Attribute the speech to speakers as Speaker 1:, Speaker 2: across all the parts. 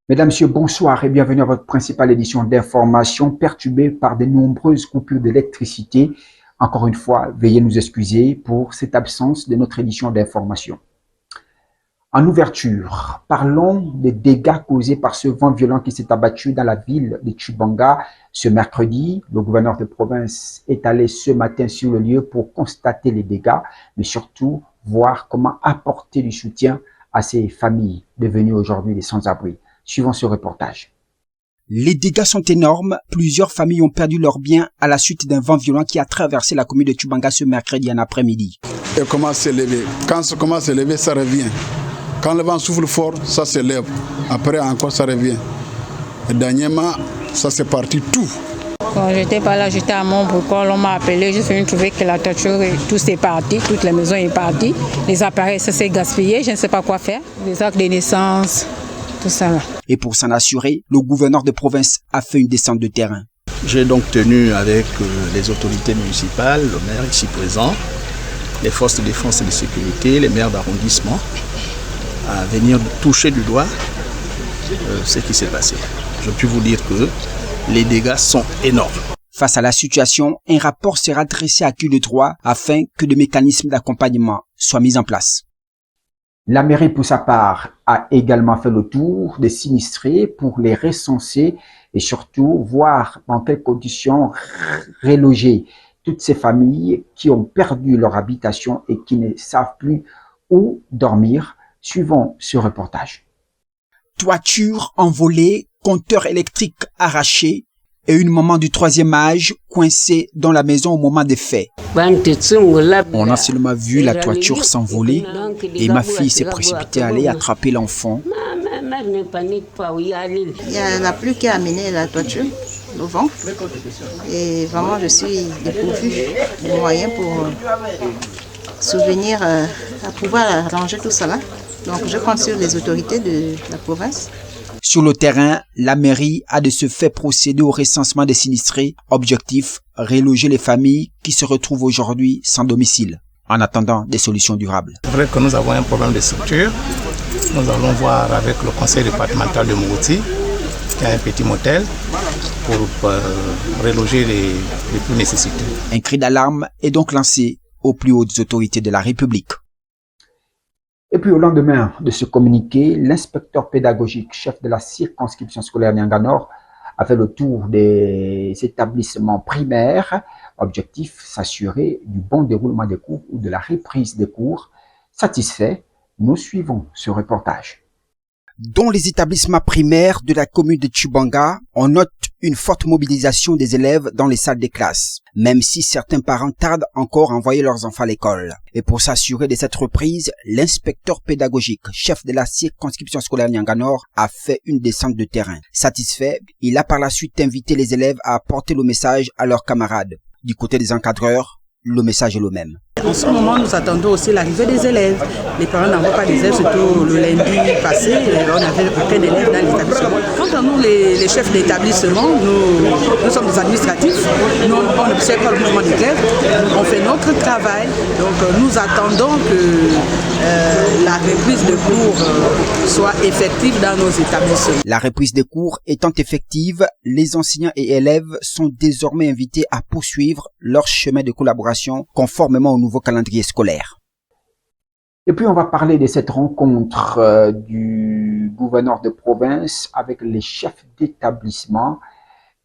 Speaker 1: Mesdames, Messieurs, bonsoir et bienvenue à votre principale édition d'information perturbée par de nombreuses coupures d'électricité. Encore une fois, veuillez nous excuser pour cette absence de notre édition d'information. En ouverture, parlons des dégâts causés par ce vent violent qui s'est abattu dans la ville de Tchibanga ce mercredi. Le gouverneur de province est allé ce matin sur le lieu pour constater les dégâts, mais surtout voir comment apporter du soutien à ces familles devenues aujourd'hui des sans-abri. Suivant ce reportage.
Speaker 2: Les dégâts sont énormes. Plusieurs familles ont perdu leurs biens à la suite d'un vent violent qui a traversé la commune de Tchibanga ce mercredi en après-midi.
Speaker 3: Et commence à s'élever. Quand ça commence à s'élever, ça revient. Quand le vent souffle fort, ça s'élève. Après encore, ça revient. Et dernièrement, ça c'est parti tout.
Speaker 4: Quand j'étais pas là, j'étais à Montbricol, on m'a appelé, j'ai fini de trouver que la toiture, tout s'est parti, toutes les maisons sont parties, les appareils, ça s'est gaspillé, je ne sais pas quoi faire, les actes de naissance, tout ça là.
Speaker 2: Et pour s'en assurer, le gouverneur de province a fait une descente de terrain.
Speaker 5: J'ai donc tenu avec les autorités municipales, le maire ici présent, les forces de défense et de sécurité, les maires d'arrondissement, à venir toucher du doigt ce qui s'est passé. Je puis vous dire que les dégâts sont énormes.
Speaker 2: Face à la situation, un rapport sera dressé à cul de droit afin que des mécanismes d'accompagnement soient mis en place.
Speaker 1: La mairie, pour sa part, a également fait le tour des sinistrés pour les recenser et surtout voir dans quelles conditions reloger toutes ces familles qui ont perdu leur habitation et qui ne savent plus où dormir. Suivons ce reportage.
Speaker 2: Toiture envolée, compteur électrique arraché et une maman du 3e âge coincée dans la maison au moment des faits. On a seulement vu la toiture s'envoler et ma fille s'est précipitée à aller attraper l'enfant.
Speaker 6: Il y a la pluie qui a amené la toiture, le vent. Et vraiment, je suis dépourvue de moyens pour souvenir à pouvoir arranger tout ça là. Donc je compte sur les autorités de la province.
Speaker 2: Sur le terrain, la mairie a de ce fait procédé au recensement des sinistrés. Objectif, reloger les familles qui se retrouvent aujourd'hui sans domicile, en attendant des solutions durables.
Speaker 5: C'est vrai que nous avons un problème de structure. Nous allons voir avec le conseil départemental de Mourouti, qui a un petit motel, pour reloger les plus nécessités.
Speaker 2: Un cri d'alarme est donc lancé aux plus hautes autorités de la République.
Speaker 1: Et puis au lendemain de ce communiqué, l'inspecteur pédagogique, chef de la circonscription scolaire Nyanga Nord, a fait le tour des établissements primaires. Objectif, s'assurer du bon déroulement des cours ou de la reprise des cours. Satisfait, nous suivons ce reportage.
Speaker 2: Dans les établissements primaires de la commune de Tchibanga, on note une forte mobilisation des élèves dans les salles des classes, même si certains parents tardent encore à envoyer leurs enfants à l'école. Et pour s'assurer de cette reprise, l'inspecteur pédagogique, chef de la circonscription scolaire Nyanga Nord, a fait une descente de terrain. Satisfait, il a par la suite invité les élèves à apporter le message à leurs camarades. Du côté des encadreurs, le message est le même.
Speaker 7: En ce moment, nous attendons aussi l'arrivée des élèves. Les parents n'envoient pas des élèves, surtout le lundi passé, on n'avait aucun élève dans l'établissement. Quant à nous, les chefs d'établissement, nous sommes des administratifs, nous, on n'observe pas le mouvement des grèves, on fait notre travail, donc nous attendons que la reprise de cours soit effective dans nos établissements.
Speaker 2: La reprise des cours étant effective, les enseignants et élèves sont désormais invités à poursuivre leur chemin de collaboration conformément au nouveau calendrier scolaire.
Speaker 1: Et puis on va parler de cette rencontre du gouverneur de province avec les chefs d'établissement.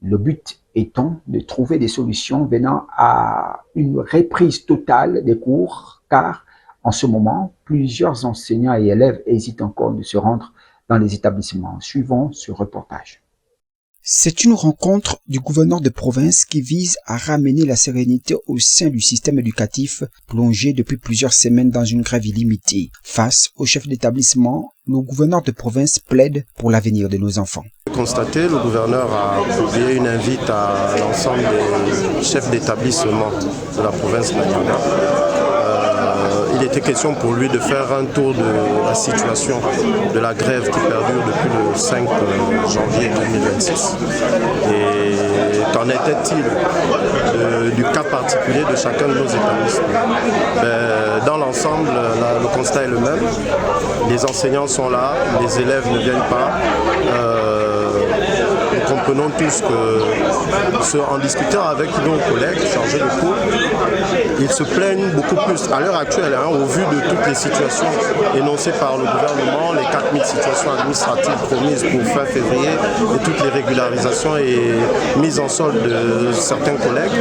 Speaker 1: Le but étant de trouver des solutions venant à une reprise totale des cours, car en ce moment, plusieurs enseignants et élèves hésitent encore de se rendre dans les établissements. Suivons ce reportage.
Speaker 2: C'est une rencontre du gouverneur de province qui vise à ramener la sérénité au sein du système éducatif plongé depuis plusieurs semaines dans une grève illimitée. Face au chef d'établissement, le gouverneur de province plaide pour l'avenir de nos enfants.
Speaker 8: Constaté, le gouverneur a publié une invite à l'ensemble des chefs d'établissement de la province Nyanga. Il était question pour lui de faire un tour de la situation de la grève qui perdure depuis le 5 janvier 2026. Et étant qu'en était-il du cas particulier de chacun de nos établissements? Dans l'ensemble, le constat est le même. Les enseignants sont là, les élèves ne viennent pas. Nous comprenons tous que, en discutant avec nos collègues chargés de cours, ils se plaignent beaucoup plus. À l'heure actuelle, au vu de toutes les situations énoncées par le gouvernement, les 4000 situations administratives promises pour fin février et toutes les régularisations et mises en solde de certains collègues,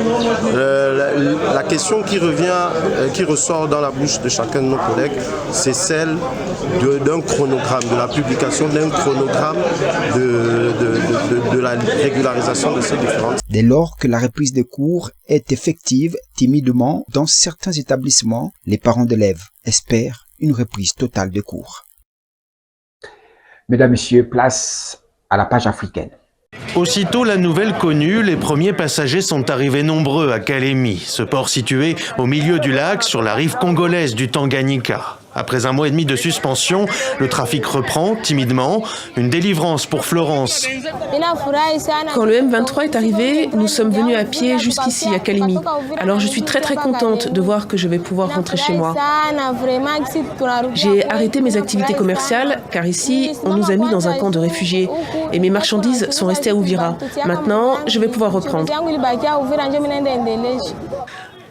Speaker 8: la question qui ressort dans la bouche de chacun de nos collègues, c'est d'un chronogramme, de la publication d'un chronogramme de la régularisation de ces différentes.
Speaker 2: Dès lors que la reprise des cours est effective, timidement, dans certains établissements, les parents d'élèves espèrent une reprise totale des cours.
Speaker 1: Mesdames, Messieurs, place à la page africaine.
Speaker 9: Aussitôt la nouvelle connue, les premiers passagers sont arrivés nombreux à Kalemi, ce port situé au milieu du lac sur la rive congolaise du Tanganyika. Après un mois et demi de suspension, le trafic reprend timidement. Une délivrance pour Florence.
Speaker 10: Quand le M23 est arrivé, nous sommes venus à pied jusqu'ici à Kalemi. Alors je suis très contente de voir que je vais pouvoir rentrer chez moi. J'ai arrêté mes activités commerciales car ici, on nous a mis dans un camp de réfugiés et mes marchandises sont restées à Uvira. Maintenant, je vais pouvoir reprendre.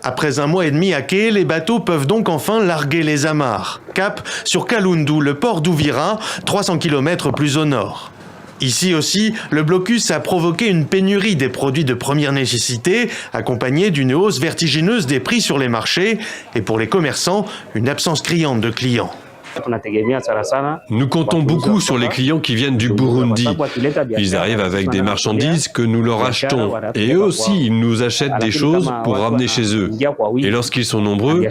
Speaker 9: Après un mois et demi à quai, les bateaux peuvent donc enfin larguer les amarres. Cap sur Kalundu, le port d'Uvira, 300 km plus au nord. Ici aussi, le blocus a provoqué une pénurie des produits de première nécessité, accompagnée d'une hausse vertigineuse des prix sur les marchés, et pour les commerçants, une absence criante de clients.
Speaker 11: Nous comptons beaucoup sur les clients qui viennent du Burundi. Ils arrivent avec des marchandises que nous leur achetons. Et eux aussi, ils nous achètent des choses pour ramener chez eux. Et lorsqu'ils sont nombreux,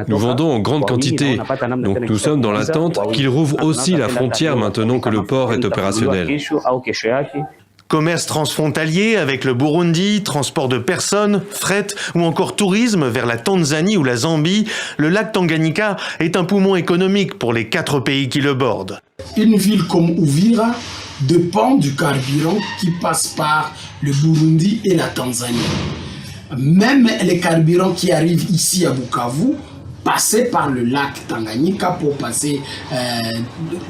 Speaker 11: nous vendons en grande quantité. Donc nous sommes dans l'attente qu'ils rouvrent aussi la frontière maintenant que le port est opérationnel.
Speaker 9: Commerce transfrontalier avec le Burundi, transport de personnes, fret ou encore tourisme vers la Tanzanie ou la Zambie, le lac Tanganyika est un poumon économique pour les 4 pays qui le bordent.
Speaker 12: Une ville comme Uvira dépend du carburant qui passe par le Burundi et la Tanzanie. Même les carburants qui arrivent ici à Bukavu passer par le lac Tanganyika pour passer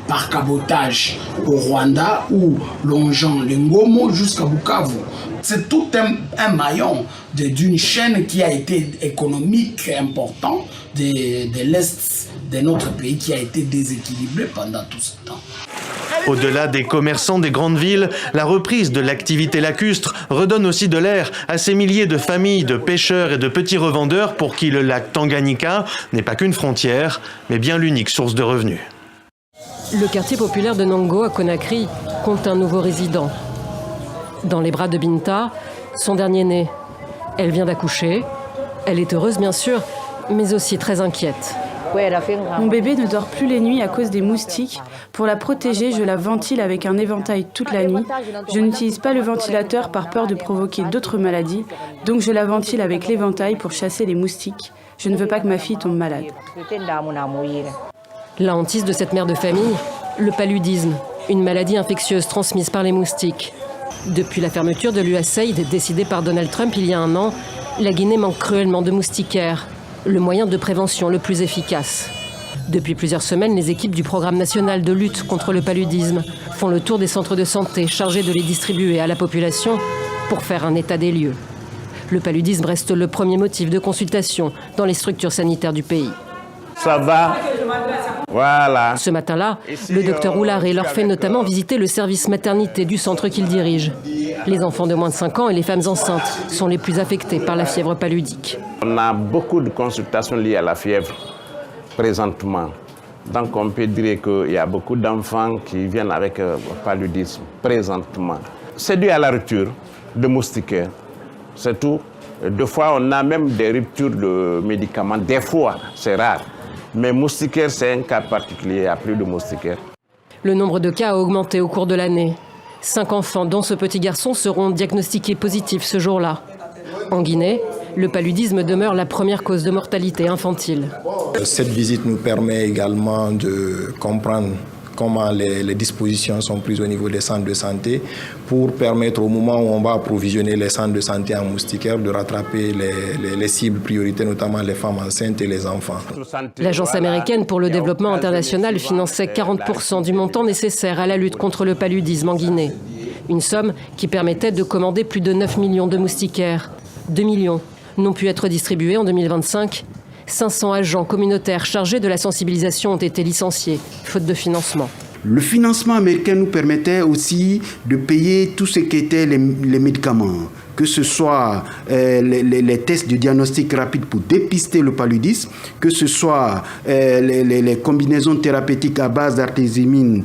Speaker 12: par cabotage au Rwanda ou longeant le Ngomo jusqu'à Bukavu. C'est tout un maillon d'une chaîne qui a été économique important de l'Est de notre pays qui a été déséquilibré pendant tout ce temps.
Speaker 9: Au-delà des commerçants des grandes villes, la reprise de l'activité lacustre redonne aussi de l'air à ces milliers de familles de pêcheurs et de petits revendeurs pour qui le lac Tanganyika n'est pas qu'une frontière, mais bien l'unique source de revenus.
Speaker 13: Le quartier populaire de Nango à Conakry compte un nouveau résident. Dans les bras de Binta, son dernier-né. Elle vient d'accoucher. Elle est heureuse bien sûr, mais aussi très inquiète.
Speaker 14: Mon bébé ne dort plus les nuits à cause des moustiques. Pour la protéger, je la ventile avec un éventail toute la nuit. Je n'utilise pas le ventilateur par peur de provoquer d'autres maladies, donc je la ventile avec l'éventail pour chasser les moustiques. Je ne veux pas que ma fille tombe malade.
Speaker 13: La hantise de cette mère de famille, le paludisme, une maladie infectieuse transmise par les moustiques. Depuis la fermeture de l'USAID décidée par Donald Trump il y a un an, la Guinée manque cruellement de moustiquaires, le moyen de prévention le plus efficace. Depuis plusieurs semaines, les équipes du Programme national de lutte contre le paludisme font le tour des centres de santé chargés de les distribuer à la population pour faire un état des lieux. Le paludisme reste le premier motif de consultation dans les structures sanitaires du pays.
Speaker 15: Ça va. Voilà.
Speaker 13: Ce matin-là, le docteur Oularé leur fait notamment visiter le service maternité du centre qu'il dirige. Les enfants de moins de 5 ans et les femmes enceintes sont les plus affectés par la fièvre paludique.
Speaker 15: On a beaucoup de consultations liées à la fièvre présentement. Donc on peut dire qu'il y a beaucoup d'enfants qui viennent avec paludisme présentement. C'est dû à la rupture de moustiquaires. C'est tout. Des fois, on a même des ruptures de médicaments. Des fois, c'est rare. Mais moustiquaires, c'est un cas particulier. Il n'y a plus de moustiquaires.
Speaker 13: Le nombre de cas a augmenté au cours de l'année. 5 enfants, dont ce petit garçon, seront diagnostiqués positifs ce jour-là. En Guinée, le paludisme demeure la première cause de mortalité infantile.
Speaker 16: Cette visite nous permet également de comprendre comment les dispositions sont prises au niveau des centres de santé pour permettre au moment où on va approvisionner les centres de santé en moustiquaires de rattraper les cibles prioritaires, notamment les femmes enceintes et les enfants.
Speaker 13: L'Agence américaine pour le développement international finançait 40% du montant nécessaire à la lutte contre le paludisme en Guinée. Une somme qui permettait de commander plus de 9 millions de moustiquaires. 2 millions n'ont pu être distribués en 2025. 500 agents communautaires chargés de la sensibilisation ont été licenciés, faute de financement.
Speaker 17: Le financement américain nous permettait aussi de payer tout ce qui était les médicaments, que ce soit les tests de diagnostic rapide pour dépister le paludisme, que ce soit les combinaisons thérapeutiques à base d'artésimine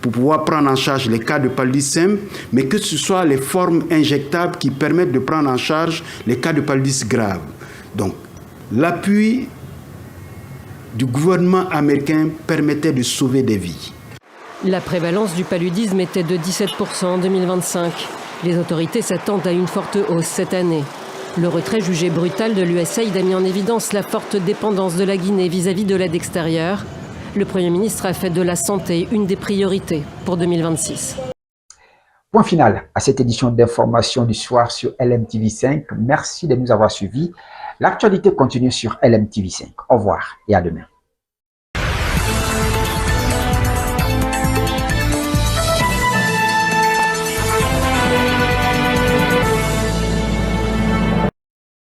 Speaker 17: pour pouvoir prendre en charge les cas de paludisme simple, mais que ce soit les formes injectables qui permettent de prendre en charge les cas de paludisme grave. Donc, l'appui du gouvernement américain permettait de sauver des vies.
Speaker 13: La prévalence du paludisme était de 17% en 2025. Les autorités s'attendent à une forte hausse cette année. Le retrait jugé brutal de l'USAID a mis en évidence la forte dépendance de la Guinée vis-à-vis de l'aide extérieure. Le Premier ministre a fait de la santé une des priorités pour 2026.
Speaker 1: Point final à cette édition d'information du soir sur LMTV5. Merci de nous avoir suivis. L'actualité continue sur LMTV5. Au revoir et à demain.